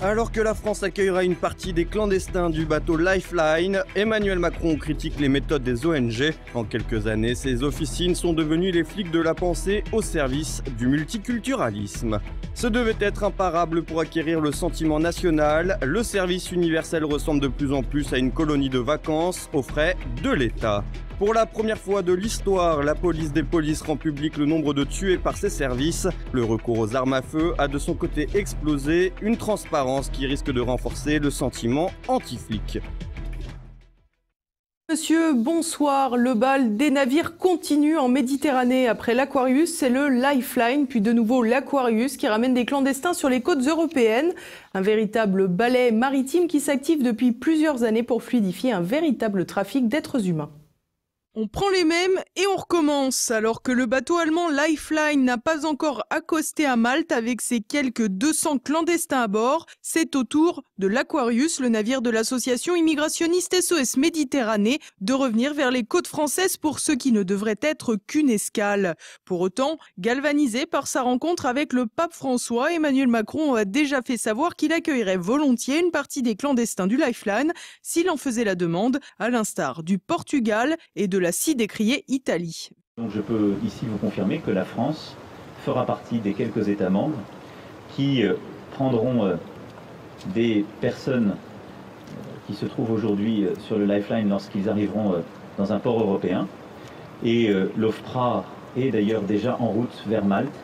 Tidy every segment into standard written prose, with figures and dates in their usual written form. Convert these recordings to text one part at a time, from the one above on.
Alors que la France accueillera une partie des clandestins du bateau Lifeline, Emmanuel Macron critique les méthodes des ONG. En quelques années, ces officines sont devenues les flics de la pensée au service du multiculturalisme. Ce devait être imparable pour acquérir le sentiment national. Le service universel ressemble de plus en plus à une colonie de vacances aux frais de l'État. Pour la première fois de l'histoire, la police des polices rend public le nombre de tués par ses services. Le recours aux armes à feu a de son côté explosé, une transparence qui risque de renforcer le sentiment anti-flic. Monsieur, bonsoir. Le bal des navires continue en Méditerranée. Après l'Aquarius, c'est le Lifeline, puis de nouveau l'Aquarius qui ramène des clandestins sur les côtes européennes. Un véritable balai maritime qui s'active depuis plusieurs années pour fluidifier un véritable trafic d'êtres humains. On prend les mêmes et on recommence. Alors que le bateau allemand Lifeline n'a pas encore accosté à Malte avec ses quelques 200 clandestins à bord, c'est au tour de l'Aquarius, le navire de l'association immigrationniste SOS Méditerranée, de revenir vers les côtes françaises pour ce qui ne devrait être qu'une escale. Pour autant, galvanisé par sa rencontre avec le pape François, Emmanuel Macron a déjà fait savoir qu'il accueillerait volontiers une partie des clandestins du Lifeline s'il en faisait la demande, à l'instar du Portugal et de la si décriée Italie. Donc je peux ici vous confirmer que la France fera partie des quelques États membres qui prendront des personnes qui se trouvent aujourd'hui sur le Lifeline lorsqu'ils arriveront dans un port européen. Et l'OFPRA est d'ailleurs déjà en route vers Malte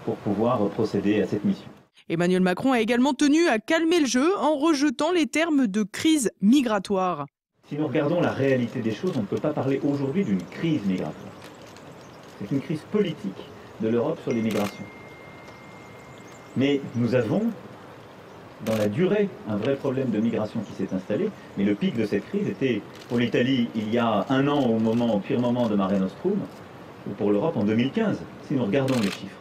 pour pouvoir procéder à cette mission. Emmanuel Macron a également tenu à calmer le jeu en rejetant les termes de crise migratoire. Si nous regardons la réalité des choses, on ne peut pas parler aujourd'hui d'une crise migratoire. C'est une crise politique de l'Europe sur l'immigration. Mais nous avons, dans la durée, un vrai problème de migration qui s'est installé. Mais le pic de cette crise était pour l'Italie il y a un an au pire moment de Mare Nostrum, ou pour l'Europe en 2015, si nous regardons les chiffres.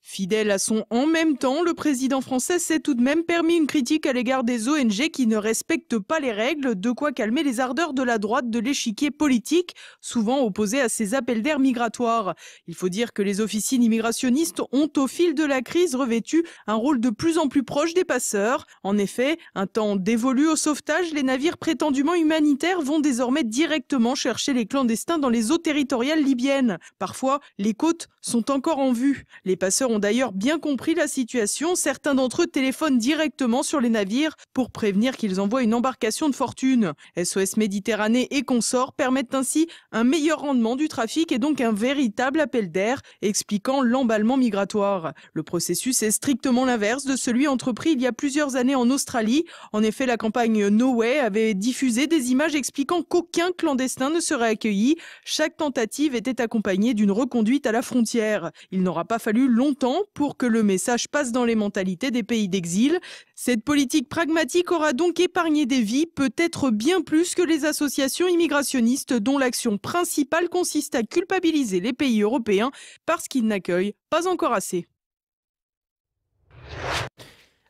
Fidèle à son « en même temps », le président français s'est tout de même permis une critique à l'égard des ONG qui ne respectent pas les règles, de quoi calmer les ardeurs de la droite de l'échiquier politique, souvent opposée à ces appels d'air migratoires. Il faut dire que les officines immigrationnistes ont au fil de la crise revêtu un rôle de plus en plus proche des passeurs. En effet, un temps dévolu au sauvetage, les navires prétendument humanitaires vont désormais directement chercher les clandestins dans les eaux territoriales libyennes. Parfois, les côtes sont encore en vue. Les passeurs ont d'ailleurs bien compris la situation. Certains d'entre eux téléphonent directement sur les navires pour prévenir qu'ils envoient une embarcation de fortune. SOS Méditerranée et consorts permettent ainsi un meilleur rendement du trafic et donc un véritable appel d'air, expliquant l'emballement migratoire. Le processus est strictement l'inverse de celui entrepris il y a plusieurs années en Australie. En effet, la campagne No Way avait diffusé des images expliquant qu'aucun clandestin ne serait accueilli. Chaque tentative était accompagnée d'une reconduite à la frontière. Il n'aura pas fallu longtemps pour que le message passe dans les mentalités des pays d'exil. Cette politique pragmatique aura donc épargné des vies, peut-être bien plus que les associations immigrationnistes dont l'action principale consiste à culpabiliser les pays européens parce qu'ils n'accueillent pas encore assez.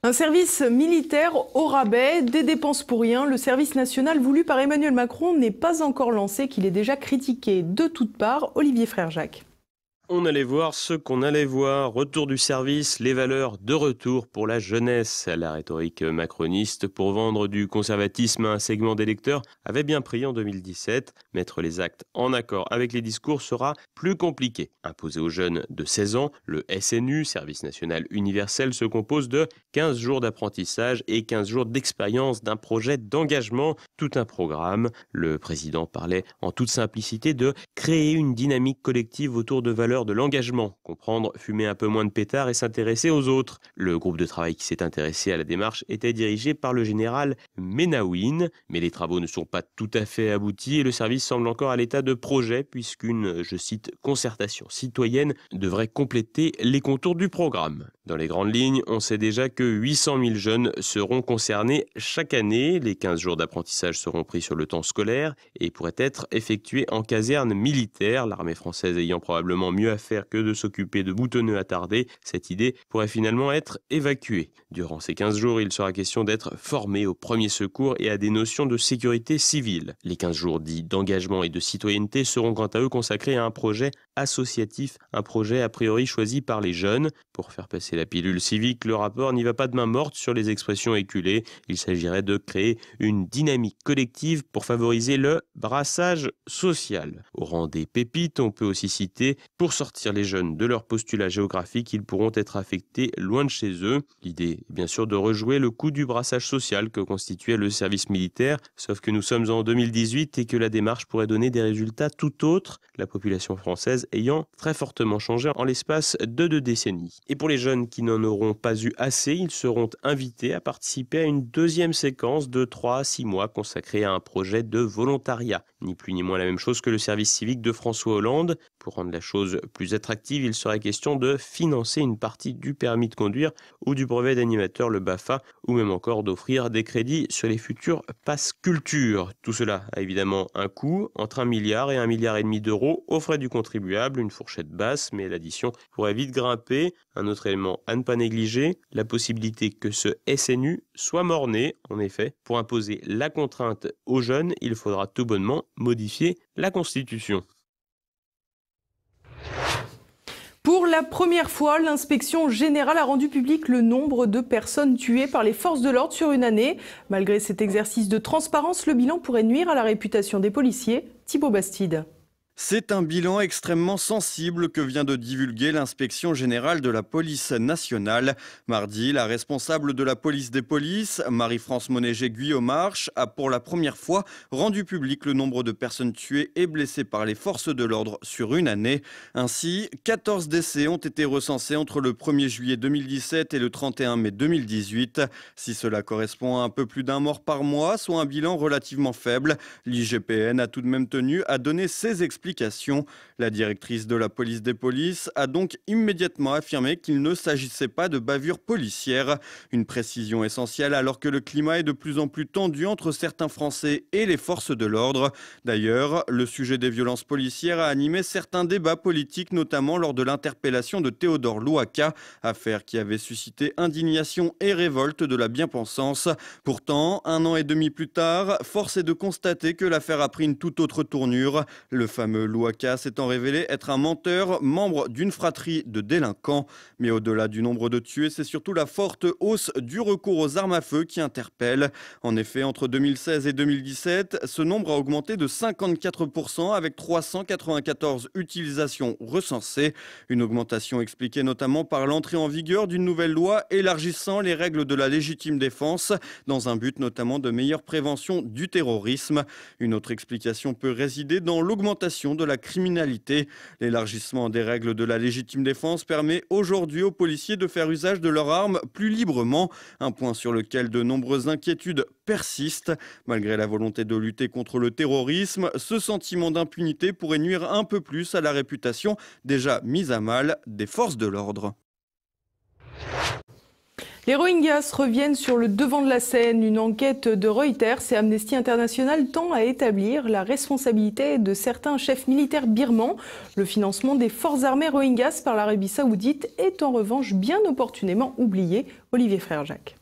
Un service militaire au rabais, des dépenses pour rien. Le service national voulu par Emmanuel Macron n'est pas encore lancé, qu'il est déjà critiqué de toutes parts. Olivier Frère-Jacques. On allait voir ce qu'on allait voir. Retour du service, les valeurs de retour pour la jeunesse. La rhétorique macroniste pour vendre du conservatisme à un segment d'électeurs avait bien pris en 2017. Mettre les actes en accord avec les discours sera plus compliqué. Imposé aux jeunes de 16 ans, le SNU, Service National Universel, se compose de 15 jours d'apprentissage et 15 jours d'expérience d'un projet d'engagement. Tout un programme. Le président parlait en toute simplicité de créer une dynamique collective autour de valeurs de l'engagement, comprendre fumer un peu moins de pétards et s'intéresser aux autres. Le groupe de travail qui s'est intéressé à la démarche était dirigé par le général Menaouine, mais les travaux ne sont pas tout à fait aboutis et le service semble encore à l'état de projet puisqu'une, je cite, concertation citoyenne devrait compléter les contours du programme. Dans les grandes lignes, on sait déjà que 800 000 jeunes seront concernés chaque année. Les 15 jours d'apprentissage seront pris sur le temps scolaire et pourraient être effectués en caserne militaire, l'armée française ayant probablement mieux mieux à faire que de s'occuper de boutonneux attardés, cette idée pourrait finalement être évacuée. Durant ces 15 jours, il sera question d'être formé aux premiers secours et à des notions de sécurité civile. Les 15 jours dits d'engagement et de citoyenneté seront quant à eux consacrés à un projet associatif, un projet a priori choisi par les jeunes. Pour faire passer la pilule civique, le rapport n'y va pas de main morte sur les expressions éculées. Il s'agirait de créer une dynamique collective pour favoriser le brassage social. Au rang des pépites, on peut aussi citer, pour sortir les jeunes de leur postulat géographique, ils pourront être affectés loin de chez eux. L'idée est bien sûr de rejouer le coup du brassage social que constituait le service militaire, sauf que nous sommes en 2018 et que la démarche pourrait donner des résultats tout autres, la population française ayant très fortement changé en l'espace de 2 décennies. Et pour les jeunes qui n'en auront pas eu assez, ils seront invités à participer à une deuxième séquence de 3 à 6 mois consacrée à un projet de volontariat. Ni plus ni moins la même chose que le service civique de François Hollande. Pour rendre la chose plus attractive, il serait question de financer une partie du permis de conduire ou du brevet d'animateur, le BAFA, ou même encore d'offrir des crédits sur les futurs passes culture. Tout cela a évidemment un coût, entre 1 milliard et 1,5 milliard d'euros aux frais du contribuable, une fourchette basse, mais l'addition pourrait vite grimper. Un autre élément à ne pas négliger, la possibilité que ce SNU soit mort-né. En effet, pour imposer la contrainte aux jeunes, il faudra tout bonnement modifier la Constitution. Pour la première fois, l'inspection générale a rendu public le nombre de personnes tuées par les forces de l'ordre sur une année. Malgré cet exercice de transparence, le bilan pourrait nuire à la réputation des policiers. Thibaut Bastide. C'est un bilan extrêmement sensible que vient de divulguer l'inspection générale de la police nationale. Mardi, la responsable de la police des polices, Marie-France Monéger-Guillaumarche, a pour la première fois rendu public le nombre de personnes tuées et blessées par les forces de l'ordre sur une année. Ainsi, 14 décès ont été recensés entre le 1er juillet 2017 et le 31 mai 2018. Si cela correspond à un peu plus d'un mort par mois, soit un bilan relativement faible, l'IGPN a tout de même tenu à donner ses explications. La directrice de la police des polices a donc immédiatement affirmé qu'il ne s'agissait pas de bavure policière. Une précision essentielle alors que le climat est de plus en plus tendu entre certains Français et les forces de l'ordre. D'ailleurs, le sujet des violences policières a animé certains débats politiques, notamment lors de l'interpellation de Théodore Louaka, affaire qui avait suscité indignation et révolte de la bien-pensance. Pourtant, 1 an et demi plus tard, force est de constater que l'affaire a pris une toute autre tournure. Le fameux Louaka s'étant révélé être un menteur, membre d'une fratrie de délinquants. Mais au-delà du nombre de tués, c'est surtout la forte hausse du recours aux armes à feu qui interpelle. En effet, entre 2016 et 2017, ce nombre a augmenté de 54% avec 394 utilisations recensées. Une augmentation expliquée notamment par l'entrée en vigueur d'une nouvelle loi élargissant les règles de la légitime défense dans un but notamment de meilleure prévention du terrorisme. Une autre explication peut résider dans l'augmentation de la criminalité. L'élargissement des règles de la légitime défense permet aujourd'hui aux policiers de faire usage de leurs armes plus librement, un point sur lequel de nombreuses inquiétudes persistent. Malgré la volonté de lutter contre le terrorisme, ce sentiment d'impunité pourrait nuire un peu plus à la réputation déjà mise à mal des forces de l'ordre. Les Rohingyas reviennent sur le devant de la scène. Une enquête de Reuters et Amnesty International tend à établir la responsabilité de certains chefs militaires birmans. Le financement des forces armées Rohingyas par l'Arabie Saoudite est en revanche bien opportunément oublié. Olivier Frère-Jacques.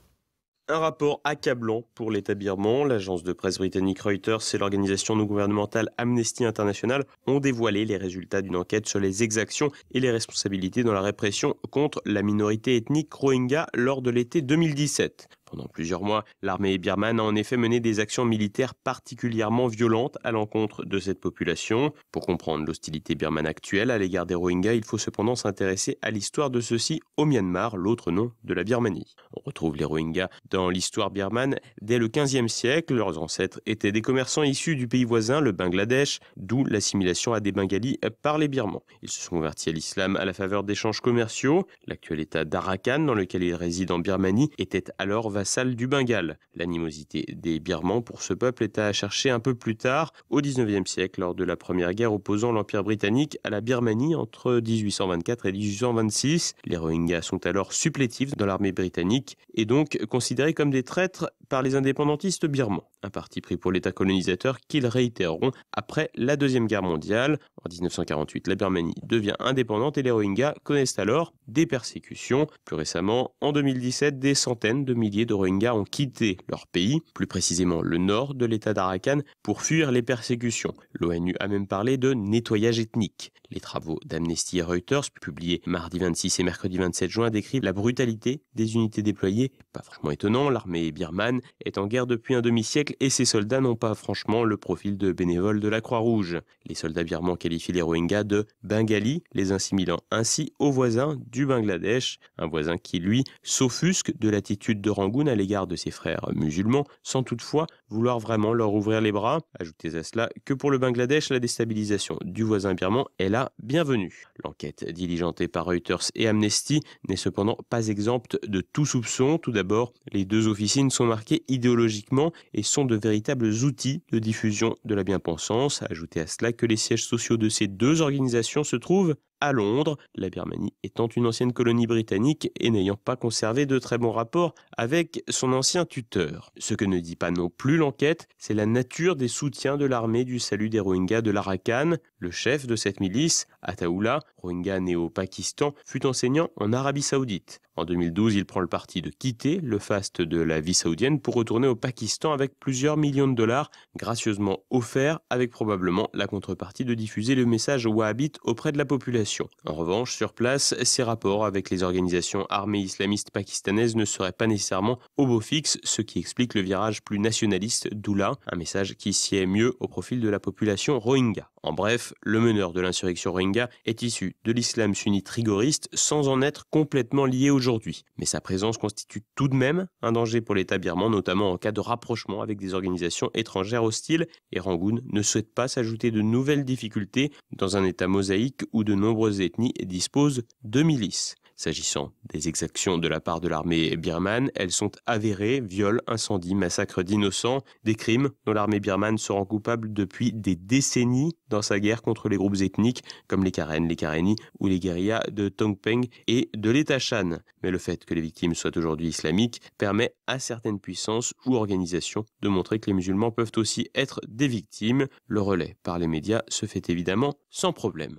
Un rapport accablant pour l'État birman. L'agence de presse britannique Reuters et l'organisation non gouvernementale Amnesty International ont dévoilé les résultats d'une enquête sur les exactions et les responsabilités dans la répression contre la minorité ethnique Rohingya lors de l'été 2017. Pendant plusieurs mois, l'armée birmane a en effet mené des actions militaires particulièrement violentes à l'encontre de cette population. Pour comprendre l'hostilité birmane actuelle à l'égard des Rohingyas, il faut cependant s'intéresser à l'histoire de ceux-ci au Myanmar, l'autre nom de la Birmanie. On retrouve les Rohingyas dans l'histoire birmane dès le XVe siècle. Leurs ancêtres étaient des commerçants issus du pays voisin, le Bangladesh, d'où l'assimilation à des Bengalis par les Birmans. Ils se sont convertis à l'islam à la faveur d'échanges commerciaux. L'actuel état d'Arakan, dans lequel ils résident en Birmanie, était alors vassal du Bengale. L'animosité des Birmans pour ce peuple est à chercher un peu plus tard, au XIXe siècle, lors de la première guerre opposant l'Empire britannique à la Birmanie entre 1824 et 1826. Les Rohingyas sont alors supplétifs dans l'armée britannique et donc considérés comme des traîtres par les indépendantistes birmans. Un parti pris pour l'État colonisateur qu'ils réitéreront après la Deuxième Guerre mondiale. En 1948, la Birmanie devient indépendante et les Rohingyas connaissent alors des persécutions. Plus récemment, en 2017, des centaines de milliers de Rohingyas ont quitté leur pays, plus précisément le nord de l'État d'Arakan, pour fuir les persécutions. L'ONU a même parlé de nettoyage ethnique. Les travaux d'Amnesty et Reuters, publiés mardi 26 et mercredi 27 juin, décrivent la brutalité des unités déployées. Pas franchement étonnant, l'armée birmane est en guerre depuis un demi-siècle et ses soldats n'ont pas franchement le profil de bénévoles de la Croix-Rouge. Les soldats birmans qualifient les Rohingyas de Bengalis, les assimilant ainsi aux voisins du Bangladesh, un voisin qui, lui, s'offusque de l'attitude de Rangoon à l'égard de ses frères musulmans, sans toutefois vouloir vraiment leur ouvrir les bras. Ajoutez à cela que pour le Bangladesh, la déstabilisation du voisin birman est la bienvenue. L'enquête diligentée par Reuters et Amnesty n'est cependant pas exempte de tout soupçon. Tout d'abord, les deux officines sont marquées idéologiquement et sont de véritables outils de diffusion de la bien-pensance. Ajoutez à cela que les sièges sociaux de ces deux organisations se trouvent à Londres, la Birmanie étant une ancienne colonie britannique et n'ayant pas conservé de très bons rapports avec son ancien tuteur. Ce que ne dit pas non plus l'enquête, c'est la nature des soutiens de l'armée du salut des Rohingyas de l'Arakan. Le chef de cette milice, Ataullah, Rohingya né au Pakistan, fut enseignant en Arabie Saoudite. En 2012, il prend le parti de quitter le faste de la vie saoudienne pour retourner au Pakistan avec plusieurs millions de dollars gracieusement offerts, avec probablement la contrepartie de diffuser le message wahhabite auprès de la population. En revanche, sur place, ses rapports avec les organisations armées islamistes pakistanaises ne seraient pas nécessairement au beau fixe, ce qui explique le virage plus nationaliste d'Oullah, un message qui sied mieux au profil de la population Rohingya. En bref, le meneur de l'insurrection Rohingya est issu de l'islam sunnite rigoriste sans en être complètement lié aujourd'hui. Mais sa présence constitue tout de même un danger pour l'État birman, notamment en cas de rapprochement avec des organisations étrangères hostiles, et Rangoon ne souhaite pas s'ajouter de nouvelles difficultés dans un État mosaïque où de nombreuses ethnies disposent de milices. S'agissant des exactions de la part de l'armée birmane, elles sont avérées, viols, incendies, massacres d'innocents, des crimes dont l'armée birmane se rend coupable depuis des décennies dans sa guerre contre les groupes ethniques comme les Karen, les Karenni ou les guérillas de Tongpeng et de l'État Shan. Mais le fait que les victimes soient aujourd'hui islamiques permet à certaines puissances ou organisations de montrer que les musulmans peuvent aussi être des victimes. Le relais par les médias se fait évidemment sans problème.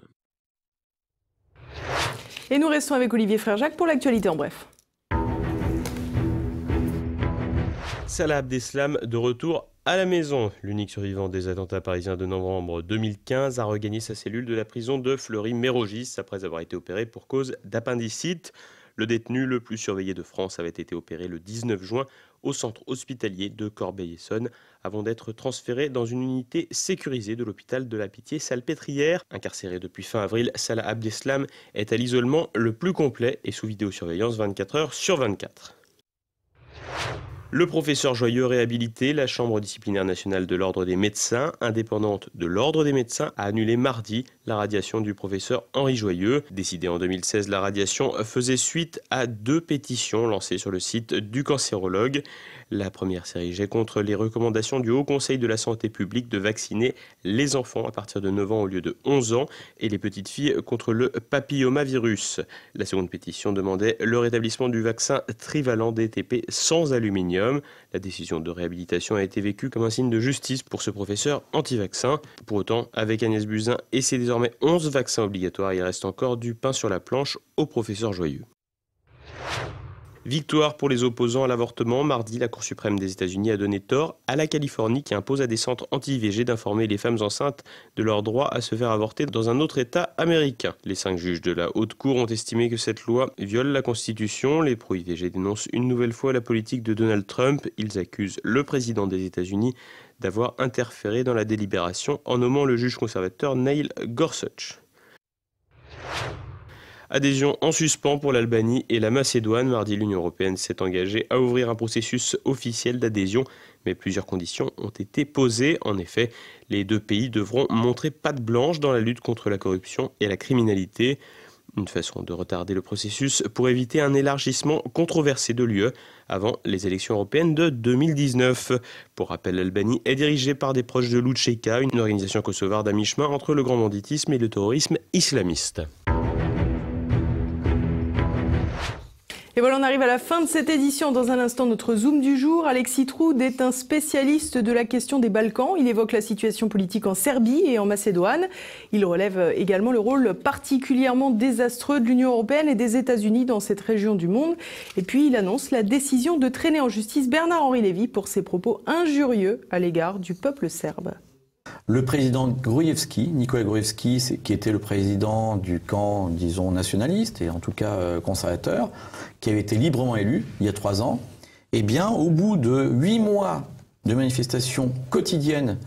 Et nous restons avec Olivier Frère-Jacques pour l'actualité en bref. Salah Abdeslam de retour à la maison. L'unique survivant des attentats parisiens de novembre 2015 a regagné sa cellule de la prison de Fleury-Mérogis après avoir été opéré pour cause d'appendicite. Le détenu le plus surveillé de France avait été opéré le 19 juin au centre hospitalier de Corbeil-Essonnes avant d'être transféré dans une unité sécurisée de l'hôpital de la Pitié-Salpêtrière. Incarcéré depuis fin avril, Salah Abdeslam est à l'isolement le plus complet et sous vidéosurveillance 24 heures sur 24. Le professeur Joyeux réhabilité, la Chambre disciplinaire nationale de l'Ordre des médecins, indépendante de l'Ordre des médecins, a annulé mardi la radiation du professeur Henri Joyeux. Décidée en 2016, la radiation faisait suite à 2 pétitions lancées sur le site du cancérologue. La première s'érigeait contre les recommandations du Haut Conseil de la santé publique de vacciner les enfants à partir de 9 ans au lieu de 11 ans et les petites filles contre le papillomavirus. La seconde pétition demandait le rétablissement du vaccin trivalent DTP sans aluminium. La décision de réhabilitation a été vécue comme un signe de justice pour ce professeur anti-vaccin. Pour autant, avec Agnès Buzyn et ses désormais 11 vaccins obligatoires, il reste encore du pain sur la planche au professeur Joyeux. Victoire pour les opposants à l'avortement. Mardi, la Cour suprême des États-Unis a donné tort à la Californie qui impose à des centres anti-IVG d'informer les femmes enceintes de leur droit à se faire avorter dans un autre État américain. Les 5 juges de la Haute Cour ont estimé que cette loi viole la Constitution. Les pro-IVG dénoncent une nouvelle fois la politique de Donald Trump. Ils accusent le président des États-Unis d'avoir interféré dans la délibération en nommant le juge conservateur Neil Gorsuch. Adhésion en suspens pour l'Albanie et la Macédoine. Mardi, l'Union européenne s'est engagée à ouvrir un processus officiel d'adhésion, mais plusieurs conditions ont été posées. En effet, les 2 pays devront montrer patte blanche dans la lutte contre la corruption et la criminalité. Une façon de retarder le processus pour éviter un élargissement controversé de l'UE avant les élections européennes de 2019. Pour rappel, l'Albanie est dirigée par des proches de l'Oudcheka, une organisation kosovarde à mi-chemin entre le grand banditisme et le terrorisme islamiste. Et voilà, on arrive à la fin de cette édition. Dans un instant, notre Zoom du jour. Alexis Troud est un spécialiste de la question des Balkans. Il évoque la situation politique en Serbie et en Macédoine. Il relève également le rôle particulièrement désastreux de l'Union européenne et des États-Unis dans cette région du monde. Et puis, il annonce la décision de traîner en justice Bernard-Henri Lévy pour ses propos injurieux à l'égard du peuple serbe. Le président Gruevski, Nikola Gruevski, qui était le président du camp, disons, nationaliste et en tout cas conservateur, qui avait été librement élu il y a 3 ans, eh bien, au bout de 8 mois de manifestations quotidiennes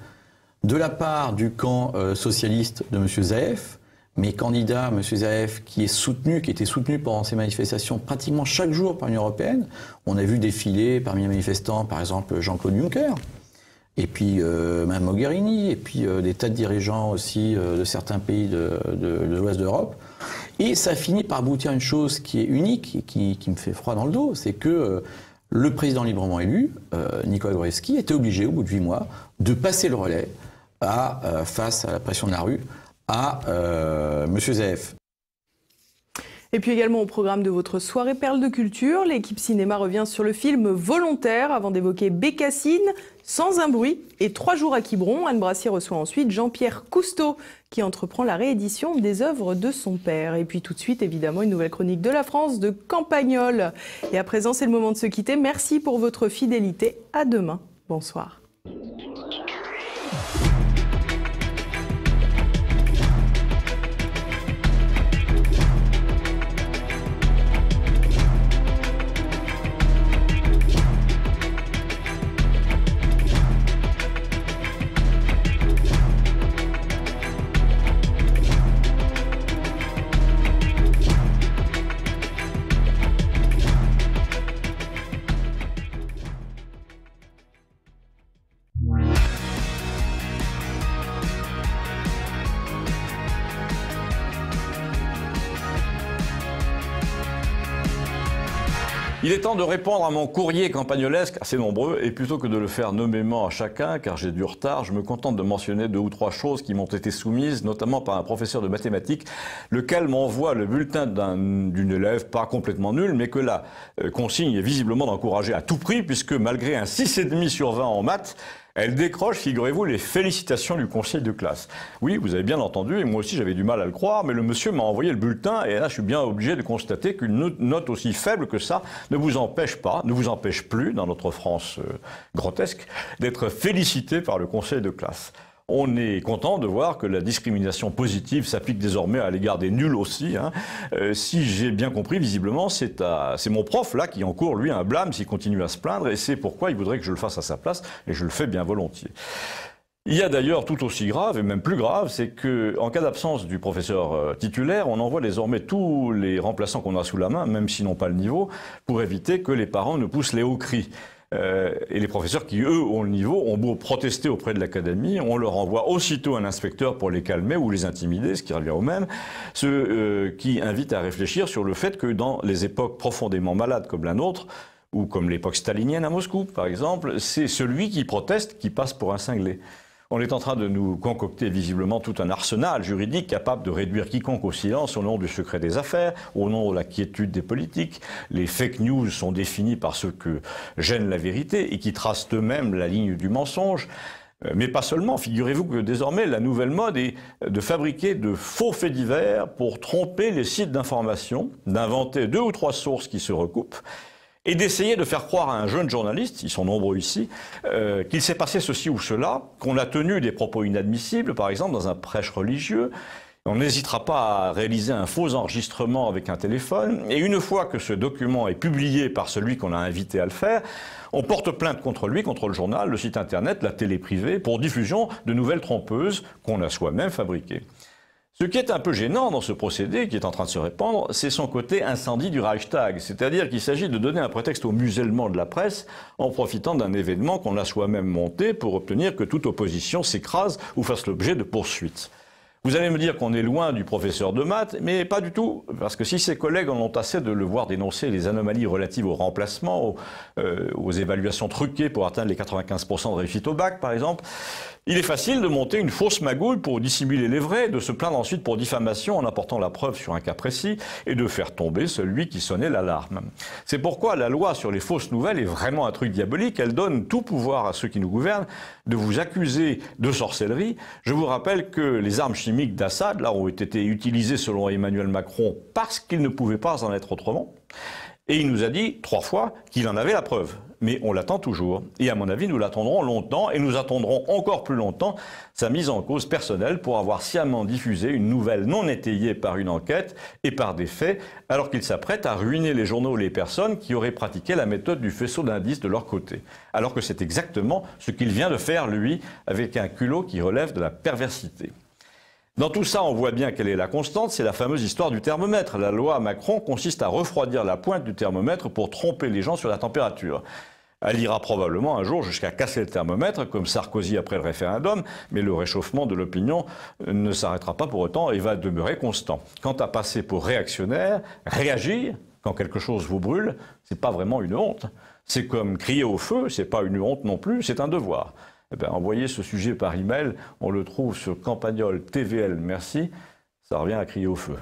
de la part du camp socialiste de M. Zaev, mais candidat, M. Zaev, qui était soutenu pendant ces manifestations pratiquement chaque jour par l'Union européenne. On a vu défiler parmi les manifestants, par exemple, Jean-Claude Juncker, et puis Mme Mogherini, et puis des tas de dirigeants aussi de certains pays de l'Ouest d'Europe. Et ça finit par aboutir à une chose qui est unique et qui me fait froid dans le dos, c'est que le président librement élu, Nikola Gruevski, était obligé, au bout de 8 mois, de passer le relais face à la pression de la rue à M. Zaev. Et puis également au programme de votre soirée Perles de Culture, l'équipe cinéma revient sur le film Volontaire avant d'évoquer Bécassine, Sans un bruit et 3 jours à Quiberon. Anne Brassier reçoit ensuite Jean-Pierre Cousteau qui entreprend la réédition des œuvres de son père. Et puis tout de suite, évidemment, une nouvelle chronique de la France de Campagnol. Et à présent, c'est le moment de se quitter. Merci pour votre fidélité. À demain. Bonsoir. Il est temps de répondre à mon courrier campagnolesque, assez nombreux, et plutôt que de le faire nommément à chacun, car j'ai du retard, je me contente de mentionner 2 ou 3 choses qui m'ont été soumises, notamment par un professeur de mathématiques, lequel m'envoie le bulletin d'une élève pas complètement nulle, mais que la consigne est visiblement d'encourager à tout prix, puisque malgré un 6,5 sur 20 en maths, elle décroche, figurez-vous, les félicitations du conseil de classe. Oui, vous avez bien entendu, et moi aussi j'avais du mal à le croire, mais le monsieur m'a envoyé le bulletin, et là je suis bien obligé de constater qu'une note aussi faible que ça ne vous empêche plus, dans notre France grotesque, d'être félicité par le conseil de classe. On est content de voir que la discrimination positive s'applique désormais à l'égard des nuls aussi. Si j'ai bien compris, visiblement, c'est mon prof là qui encourt, lui, un blâme s'il continue à se plaindre, et c'est pourquoi il voudrait que je le fasse à sa place, et je le fais bien volontiers. Il y a d'ailleurs tout aussi grave, et même plus grave, c'est qu'en cas d'absence du professeur titulaire, on envoie désormais tous les remplaçants qu'on a sous la main, même s'ils n'ont pas le niveau, pour éviter que les parents ne poussent les hauts cris. Et les professeurs qui, eux, ont le niveau, ont beau protester auprès de l'académie, on leur envoie aussitôt un inspecteur pour les calmer ou les intimider, ce qui revient au même, ce qui invite à réfléchir sur le fait que dans les époques profondément malades comme la nôtre, ou comme l'époque stalinienne à Moscou, par exemple, c'est celui qui proteste qui passe pour un cinglé. On est en train de nous concocter visiblement tout un arsenal juridique capable de réduire quiconque au silence au nom du secret des affaires, au nom de la quiétude des politiques. Les fake news sont définis par ceux que gêne la vérité et qui tracent eux-mêmes la ligne du mensonge. Mais pas seulement. Figurez-vous que désormais, la nouvelle mode est de fabriquer de faux faits divers pour tromper les sites d'information, d'inventer 2 ou 3 sources qui se recoupent, et d'essayer de faire croire à un jeune journaliste, ils sont nombreux ici, qu'il s'est passé ceci ou cela, qu'on a tenu des propos inadmissibles, par exemple dans un prêche religieux. On n'hésitera pas à réaliser un faux enregistrement avec un téléphone, et une fois que ce document est publié par celui qu'on a invité à le faire, on porte plainte contre lui, contre le journal, le site internet, la télé privée, pour diffusion de nouvelles trompeuses qu'on a soi-même fabriquées. Ce qui est un peu gênant dans ce procédé qui est en train de se répandre, c'est son côté incendie du Reichstag. C'est-à-dire qu'il s'agit de donner un prétexte au musellement de la presse en profitant d'un événement qu'on a soi-même monté pour obtenir que toute opposition s'écrase ou fasse l'objet de poursuites. Vous allez me dire qu'on est loin du professeur de maths, mais pas du tout, parce que si ses collègues en ont assez de le voir dénoncer les anomalies relatives au remplacement, aux évaluations truquées pour atteindre les 95% de réussite au bac, par exemple, il est facile de monter une fausse magouille pour dissimuler les vrais, de se plaindre ensuite pour diffamation en apportant la preuve sur un cas précis et de faire tomber celui qui sonnait l'alarme. C'est pourquoi la loi sur les fausses nouvelles est vraiment un truc diabolique. Elle donne tout pouvoir à ceux qui nous gouvernent de vous accuser de sorcellerie. Je vous rappelle que les armes chimiques d'Assad, là, ont été utilisées selon Emmanuel Macron parce qu'il ne pouvait pas en être autrement. Et il nous a dit 3 fois qu'il en avait la preuve. Mais on l'attend toujours. Et à mon avis, nous l'attendrons longtemps et nous attendrons encore plus longtemps sa mise en cause personnelle pour avoir sciemment diffusé une nouvelle non étayée par une enquête et par des faits, alors qu'il s'apprête à ruiner les journaux et les personnes qui auraient pratiqué la méthode du faisceau d'indices de leur côté. Alors que c'est exactement ce qu'il vient de faire, lui, avec un culot qui relève de la perversité. Dans tout ça, on voit bien quelle est la constante, c'est la fameuse histoire du thermomètre. La loi Macron consiste à refroidir la pointe du thermomètre pour tromper les gens sur la température. Elle ira probablement un jour jusqu'à casser le thermomètre, comme Sarkozy après le référendum, mais le réchauffement de l'opinion ne s'arrêtera pas pour autant et va demeurer constant. Quant à passer pour réactionnaire, réagir quand quelque chose vous brûle, c'est pas vraiment une honte. C'est comme crier au feu, c'est pas une honte non plus, c'est un devoir. Eh bien, envoyez ce sujet par email, on le trouve sur Campagnol TVL, merci, ça revient à crier au feu.